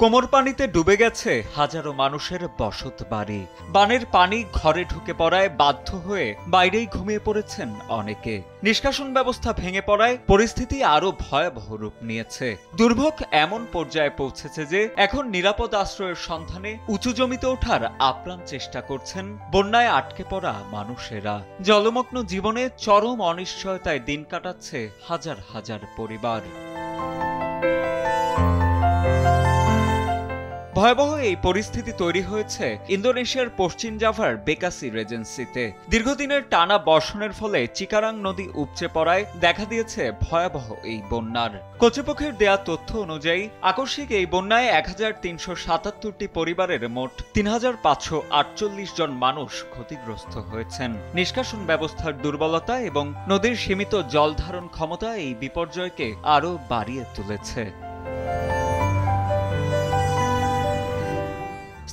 কোমর পানিতে ডুবে গেছে হাজারো মানুষের বসত বাড়ি। বানের পানি ঘরে ঢুকে পড়ায় বাধ্য হয়ে বাইরেই ঘুমিয়ে পড়েছেন অনেকে। নিষ্কাশন ব্যবস্থা ভেঙে পড়ায় পরিস্থিতি আরো ভয়াবহ রূপ নিয়েছে। দুর্ভোগ এমন পর্যায়ে পৌঁছেছে যে এখন নিরাপদ আশ্রয়ের সন্ধানে উঁচু জমিতে ওঠার আপ্রাণ চেষ্টা করছেন বন্যায় আটকে পড়া মানুষেরা। জলমগ্ন জীবনে চরম অনিশ্চয়তায় দিন কাটাচ্ছে হাজার হাজার পরিবার। ভয়াবহ এই পরিস্থিতি তৈরি হয়েছে ইন্দোনেশিয়ার পশ্চিম জাভার বেকাসি রেজেন্সিতে। দীর্ঘদিনের টানা বর্ষণের ফলে চিকারাং নদী উপচে পড়ায় দেখা দিয়েছে ভয়াবহ এই বন্যার। কর্তৃপক্ষের দেয়া তথ্য অনুযায়ী আকস্মিক এই বন্যায় ১৩৭৭টি পরিবারের মোট ৩৫৪৮ জন মানুষ ক্ষতিগ্রস্ত হয়েছেন। নিষ্কাশন ব্যবস্থার দুর্বলতা এবং নদীর সীমিত জল ধারণ ক্ষমতা এই বিপর্যয়কে আরও বাড়িয়ে তুলেছে।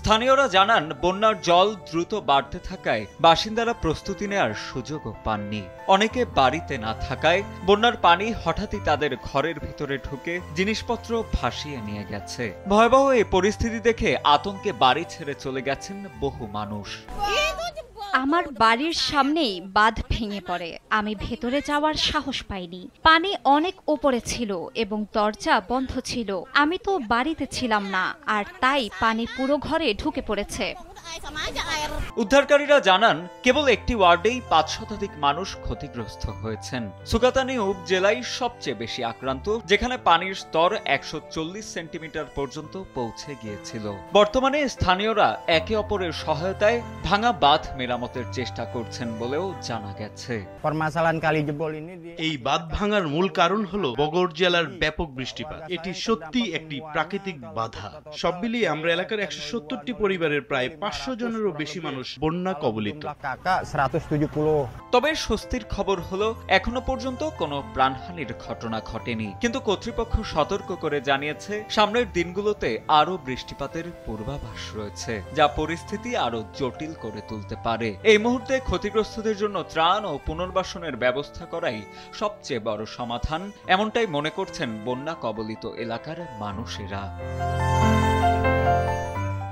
স্থানীয়রা জানান, বন্যার জল দ্রুত বাড়তে থাকায় বাসিন্দারা প্রস্তুতি নেওয়ার সুযোগও পাননি। অনেকে বাড়িতে না থাকায় বন্যার পানি হঠাৎই তাদের ঘরের ভিতরে ঢুকে জিনিসপত্র ভাসিয়ে নিয়ে গেছে। ভয়াবহ এই পরিস্থিতি দেখে আতঙ্কে বাড়ি ছেড়ে চলে গেছেন বহু মানুষ। আমার বাড়ির সামনেই বাঁধ ভেঙে পড়ে। আমি ভেতরে যাওয়ার সাহস পাইনি। পানি অনেক উপরে ছিল এবং দরজা বন্ধ ছিল। আমি তো বাড়িতে ছিলাম না, আর তাই পানি পুরো ঘরে ঢুকে পড়েছে। উদ্ধারকারীরা জানান, কেবল একটি ওয়ার্ডেই ৫ শতাধিক মানুষ ক্ষতিগ্রস্ত হয়েছেন। সুকাতানি উপজেলায় সবচেয়ে বেশি আক্রান্ত, যেখানে পানির স্তর ১৪০ সেন্টিমিটার পর্যন্ত পৌঁছে গিয়েছিল। বর্তমানে স্থানীয়রা একে অপরের সহায়তায় ভাঙা বাঁধ মেরামতের চেষ্টা করছেন বলেও জানা গেছে। এই বাঁধ ভাঙার মূল কারণ হলো বগড় জেলার ব্যাপক বৃষ্টিপাত। এটি সত্যি একটি প্রাকৃতিক বাধা। সব মিলিয়ে আমরা এলাকার ১৭০টি পরিবারের প্রায় ৫০০ জনেরও বেশি মানুষ বন্যা কবলিত। তবে স্বস্তির খবর হলো, এখনো পর্যন্ত কোনো প্রাণহানির ঘটনা ঘটেনি। কিন্তু কর্তৃপক্ষ সতর্ক করে জানিয়েছে, সামনের দিনগুলোতে আরো বৃষ্টিপাতের পূর্বাভাস রয়েছে, যা পরিস্থিতি আরো জটিল করে তুলতে পারে। এই মুহূর্তে ক্ষতিগ্রস্তদের জন্য ত্রাণ ও পুনর্বাসনের ব্যবস্থা করাই সবচেয়ে বড় সমাধান, এমনটাই মনে করছেন বন্যা কবলিত এলাকার মানুষেরা।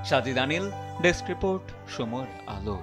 সাজিদ আনিল, ডেস্ক রিপোর্ট, সময়ের আলো।